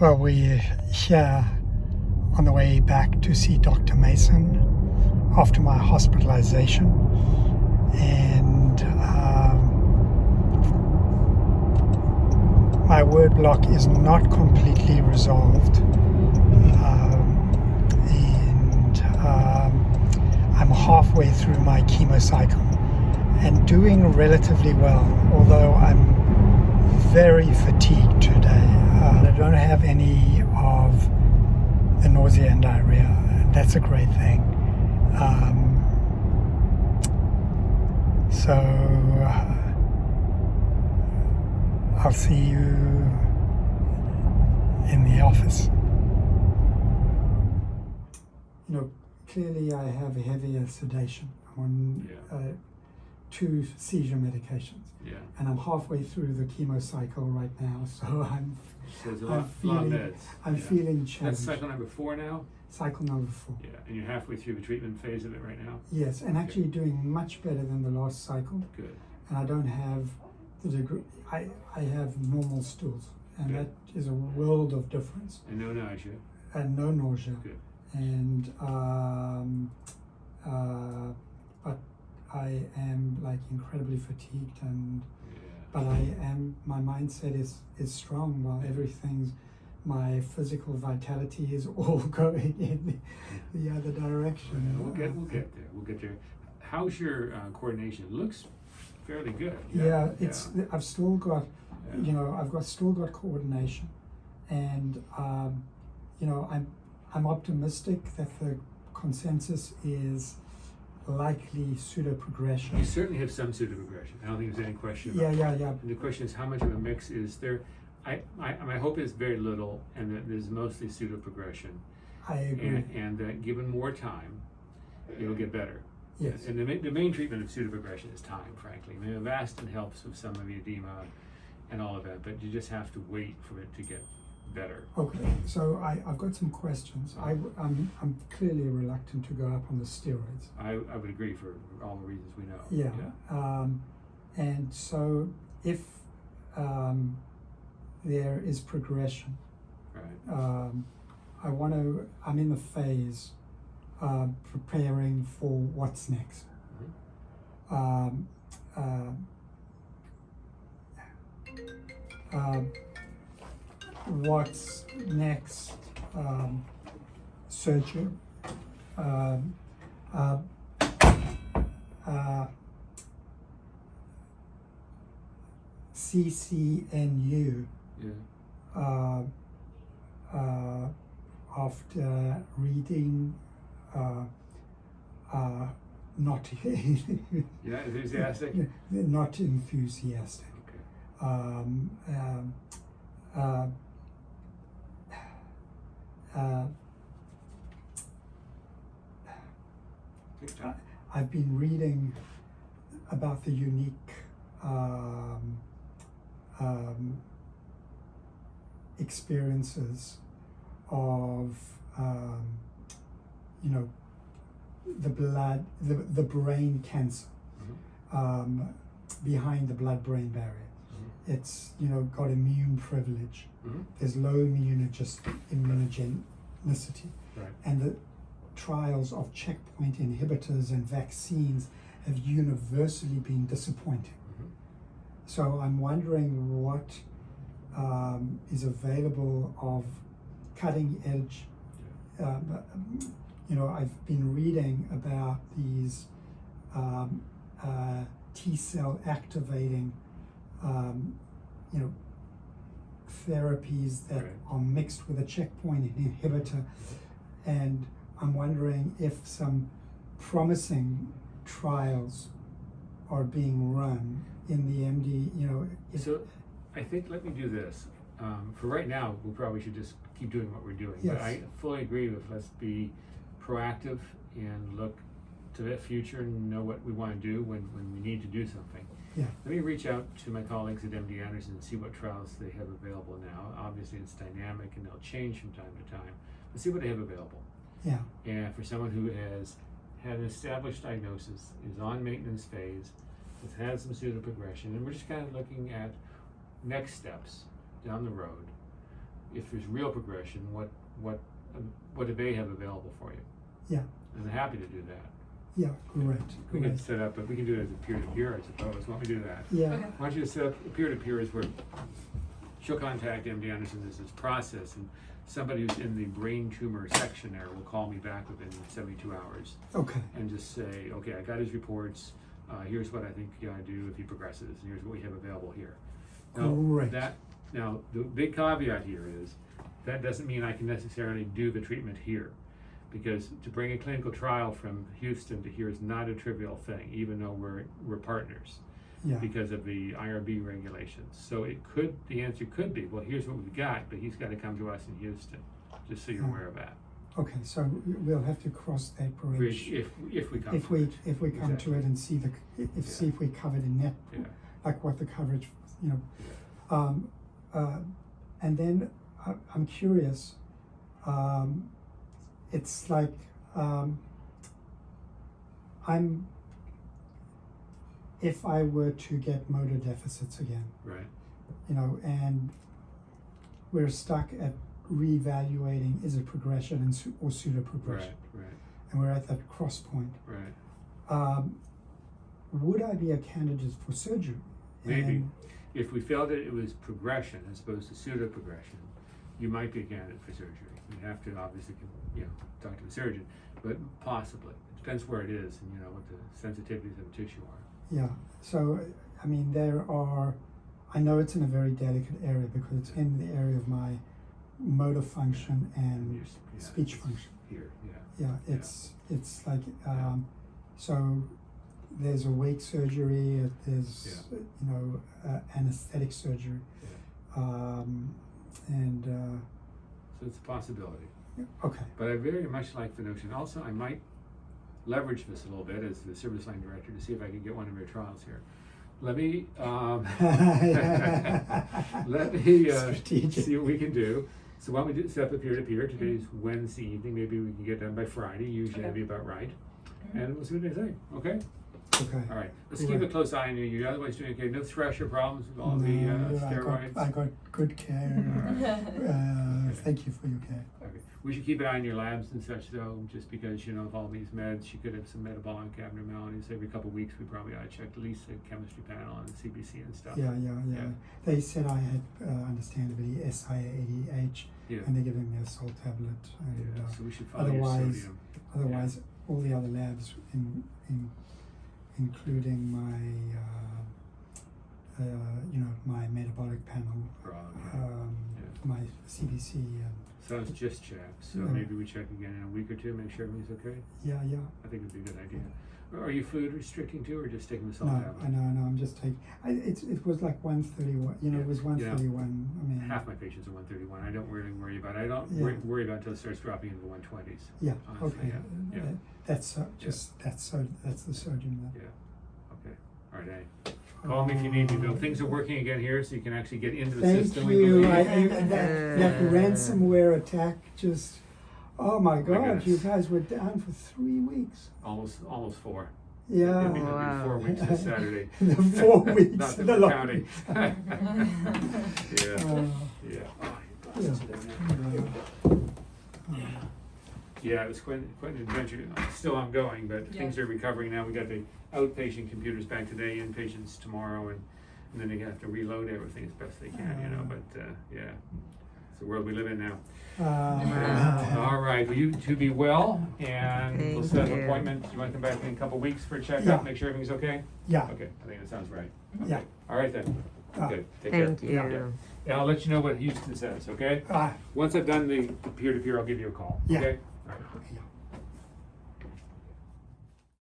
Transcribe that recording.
Well, we're here on the way back to see Dr. Mason after my hospitalization, and my word block is not completely resolved, and I'm halfway through my chemo cycle and doing relatively well, although I'm very fatigued today. I don't have any of the nausea and diarrhea. That's a great thing. So I'll see you in the office. You know, clearly I have heavier sedation. I'm on 2 seizure medications. Yeah. And I'm halfway through the chemo cycle right now, so I'm feeling challenged. That's cycle number 4 now? Cycle number 4. Yeah, and you're halfway through the treatment phase of it right now? Yes, and actually doing much better than the last cycle. Good. And I don't have the degree, I have normal stools, and Good. that is a world of difference. And no nausea? And no nausea. Good. And, but I am like incredibly fatigued, and but my mindset is strong. While everything's, my physical vitality is all going in the other direction. We'll get there. How's your coordination? It looks fairly good. I've still got, still got coordination, and I'm optimistic that the consensus is likely pseudo-progression. You certainly have some pseudo-progression. I don't think there's any question about that. Yeah. And the question is, how much of a mix is there? My hope is very little, and that there's mostly pseudo-progression. I agree. And that given more time, it'll get better. Yes. And the main treatment of pseudo-progression is time, frankly. I mean, Avastin helps with some of the edema and all of that, but you just have to wait for it to get better. Okay, so I've got some questions. I'm clearly reluctant to go up on the steroids. I would agree for all the reasons we know. Yeah. And so if there is progression, right. I'm in the phase preparing for what's next. What's next? Surgery. CCNU. After reading, not enthusiastic. Not enthusiastic. Okay. I've been reading about the unique experiences of the brain cancer behind the blood-brain barrier. It's got immune privilege. There's low immunogenicity, right. And the trials of checkpoint inhibitors and vaccines have universally been disappointing. So I'm wondering what is available of cutting edge. I've been reading about these T-cell activating therapies that are mixed with a checkpoint inhibitor, and I'm wondering if some promising trials are being run in the MD. So I think, let me do this. For right now, we probably should just keep doing what we're doing. Yes. But I fully agree with, let's be proactive and look to the future and know what we want to do when we need to do something. Yeah. Let me reach out to my colleagues at MD Anderson and see what trials they have available now. Obviously, it's dynamic and they'll change from time to time. Let's see what they have available. Yeah. And for someone who has had an established diagnosis, is on maintenance phase, has had some pseudoprogression, and we're just kind of looking at next steps down the road if there's real progression, what do they have available for you? Yeah. And they're happy to do that. Yeah, great. We can set up, but we can do it as a peer-to-peer, I suppose. Why don't we do that? Yeah. Okay. Why don't you set up a peer-to-peer is where she'll contact MD Anderson, there's this process, and somebody who's in the brain tumor section there will call me back within 72 hours Okay. and just say, okay, I got his reports, here's what I think you gotta do if he progresses, and here's what we have available here. Great. Now, the big caveat here is, that doesn't mean I can necessarily do the treatment here. Because to bring a clinical trial from Houston to here is not a trivial thing, even though we're partners. Yeah. Because of the IRB regulations. So the answer could be, well, here's what we've got, but he's gotta come to us in Houston, just so you're aware of that. Okay, so we'll have to cross that bridge If we come if to we it. if we come Exactly. to it and see see if we covered in net, Yeah. like what the coverage, you know. Yeah. And then I'm curious. It's like if I were to get motor deficits again, Right, you know, and we're stuck at reevaluating, is it progression or pseudo right, progression, right, and we're at that cross point. right. Would I be a candidate for surgery? Maybe. And- If we felt that it was progression as opposed to pseudo progression, you might be a candidate for surgery. You have to obviously, talk to the surgeon, but possibly. It depends where it is and what the sensitivities of the tissue are. Yeah, so I mean I know it's in a very delicate area because it's in the area of my motor function and speech function. Here, Yeah, it's like so there's awake surgery, there's anesthetic surgery, and So it's a possibility. okay. But I very much like the notion. Also, I might leverage this a little bit as the service line director to see if I can get one of your trials here. Let me Strategic. see what we can do. So why don't we set up a peer-to-peer? Today's Wednesday evening. Maybe we can get done by Friday. Usually that'd be about right. And we'll see what they say. Okay? Okay. All right. Let's keep a close eye on you. You're otherwise doing okay. No thresher problems with all the steroids? I got good care. Thank you for your care. Okay. We should keep an eye on your labs and such, though, just because, of all these meds, you could have some metabolic abnormalities. Every couple of weeks, we probably ought to check at least the chemistry panel and the CBC and stuff. Yeah. They said I had, understandably, SIADH, and they're giving me a salt tablet. And, so we should follow your sodium. Otherwise, all the other labs, including my metabolic panel, my CBC. So it's just check. So maybe we check again in a week or two, make sure everything's okay. Yeah. I think it'd be a good idea. Are you food restricting too, or just taking the salt No, tablet? no, I'm just taking. It was like 131. It was 131. I mean, half my patients are 131. I don't really worry about it. I don't worry about it until it starts dropping into the 120s. Yeah. Honestly, Okay. Yeah. That's that's the surgeon. Yeah. Okay. All right. Hey. Call me if you need me, Bill. Things are working again here, so you can actually get into the system. Thank you. believe. That ransomware attack just. Oh my God! goodness. You guys were down for 3 weeks. Almost 4. Yeah. It'll be 4 weeks this Saturday. The 4 weeks. Not that the we're long counting. weeks. Yeah. Yeah, it was quite an adventure. Still ongoing, but things are recovering now. We got the outpatient computers back today, inpatients tomorrow, and then they have to reload everything as best they can, But it's the world we live in now. All right, well, you two be well, and we'll set up an appointment. You want to come back in a couple weeks for a checkup, make sure everything's okay? Yeah. Okay, I think that sounds right. Okay. Yeah. All right then. Okay, take care. Thank you. Yeah. And I'll let you know what Houston says, okay? Once I've done the peer-to-peer, I'll give you a call, Yeah. okay? All right. Yeah.